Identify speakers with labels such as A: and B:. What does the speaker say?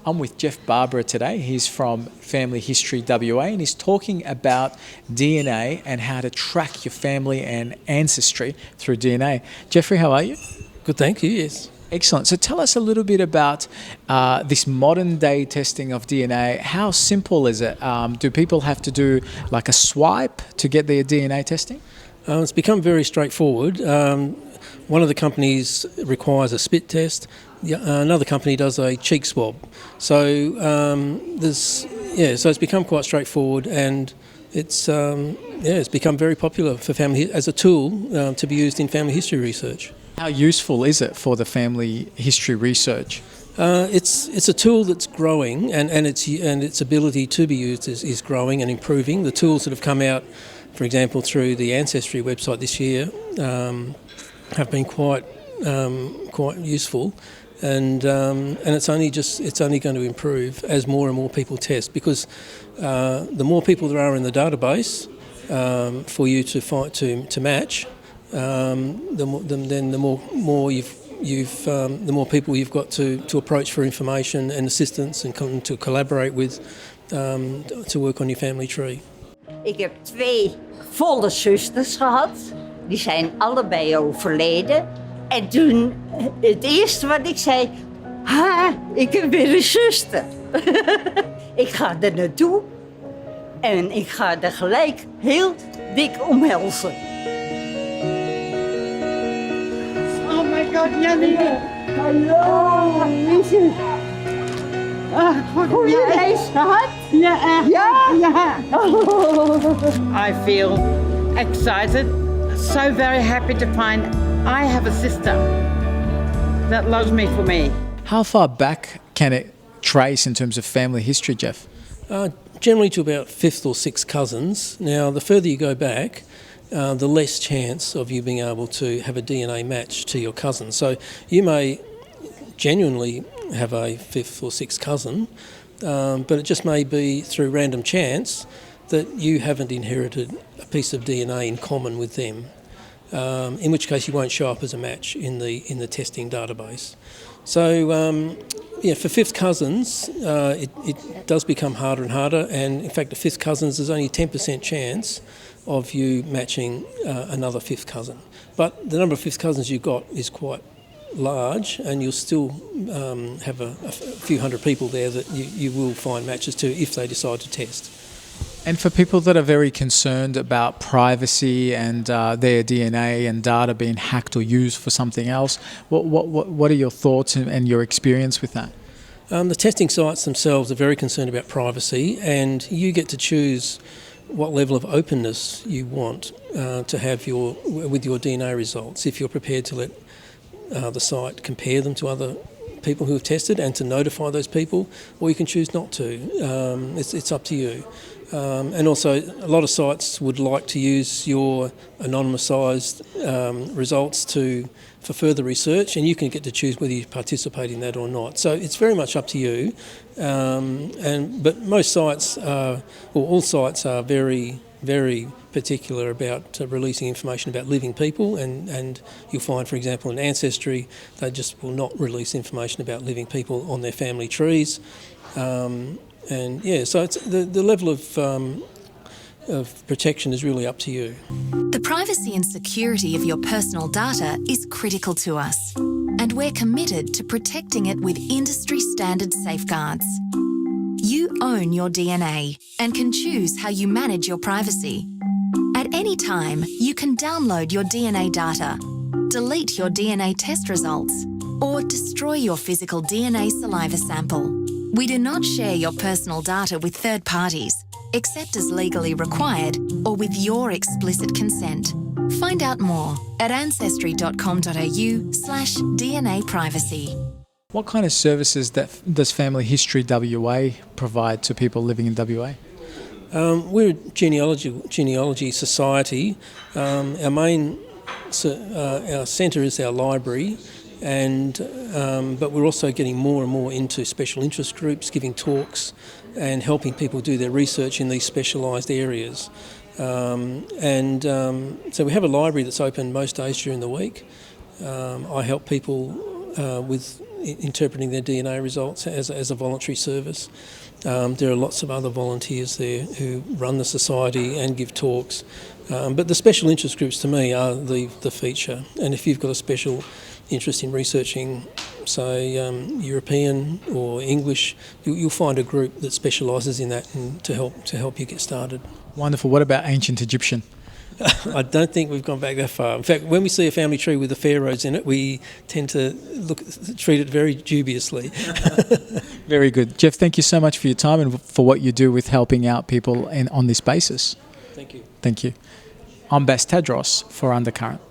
A: I'm with Geoff Barber today. He's from Family History WA and he's talking about DNA and how to track your family and ancestry through DNA. Jeffrey, how are you?
B: Good, thank you, yes.
A: Excellent. So tell us a little bit about this modern day testing of DNA. How simple is it? Do people have to do like a swipe to get their DNA testing?
B: It's become very straightforward. One of the companies requires a spit test. Another company does a cheek swab. So so it's become quite straightforward, and it's become very popular for family as a tool to be used in family history research.
A: How useful is it for the family history research?
B: It's a tool that's growing, and its ability to be used is growing and improving. The tools that have come out, for example, through the Ancestry website this year, have been quite useful, and it's only going to improve as more and more people test, because the more people there are in the database for you to match, the more people you've got to approach for information and assistance and to collaborate with to work on your family tree.
C: Ik heb 2 volle zusters gehad. Die zijn allebei overleden. En toen, het eerste wat ik zei... ik heb weer een zuster. Ik ga er naartoe. En ik ga er gelijk heel dik omhelzen. Oh my god, Jannie. Hallo, liefje. Goeie reis gehad? Ja, echt. Ja?
D: I feel excited, so very happy to find I have a sister that loves me for me.
A: How far back can it trace in terms of family history, Geoff?
B: Generally to about 5th or 6th cousins. Now, the further you go back, the less chance of you being able to have a DNA match to your cousin. So you may genuinely have a 5th or 6th cousin, but it just may be through random chance that you haven't inherited a piece of DNA in common with them, in which case you won't show up as a match in the testing database. So for 5th cousins, it does become harder and harder, and in fact the 5th cousins, there's only a 10% chance of you matching another 5th cousin. But the number of 5th cousins you've got is quite large, and you'll still have a few hundred people there that you will find matches to if they decide to test.
A: And for people that are very concerned about privacy and their DNA and data being hacked or used for something else, what are your thoughts and your experience with that?
B: The testing sites themselves are very concerned about privacy, and you get to choose what level of openness you want to have with your DNA results, if you're prepared to let the site compare them to other people who have tested and to notify those people, or you can choose not to. It's up to you. And also, a lot of sites would like to use your anonymised results for further research, and you can get to choose whether you participate in that or not. So it's very much up to you. But most sites, all sites are very, very particular about releasing information about living people, and you'll find, for example, in Ancestry, they just will not release information about living people on their family trees. So it's the level of protection is really up to you.
E: The privacy and security of your personal data is critical to us, and we're committed to protecting it with industry standard safeguards. You own your DNA and can choose how you manage your privacy. At any time, you can download your DNA data, delete your DNA test results, or destroy your physical DNA saliva sample. We do not share your personal data with third parties, except as legally required or with your explicit consent. Find out more at ancestry.com.au/DNA privacy.
A: What kind of services does Family History WA provide to people living in WA?
B: We're a genealogy society. Our main our centre is our library, but we're also getting more and more into special interest groups, giving talks and helping people do their research in these specialised areas. So we have a library that's open most days during the week. I help people with interpreting their DNA results as a voluntary service. There are lots of other volunteers there who run the society and give talks. But the special interest groups to me are the feature. And if you've got a special interest in researching, say, European or English, you'll find a group that specialises in that and to help you get started.
A: Wonderful. What about ancient Egyptian?
B: I don't think we've gone back that far. In fact, when we see a family tree with the pharaohs in it, we tend to treat it very dubiously.
A: Very good. Geoff, thank you so much for your time and for what you do with helping out people on this basis.
B: Thank you.
A: Thank you. I'm Bass Tadros for Undercurrent.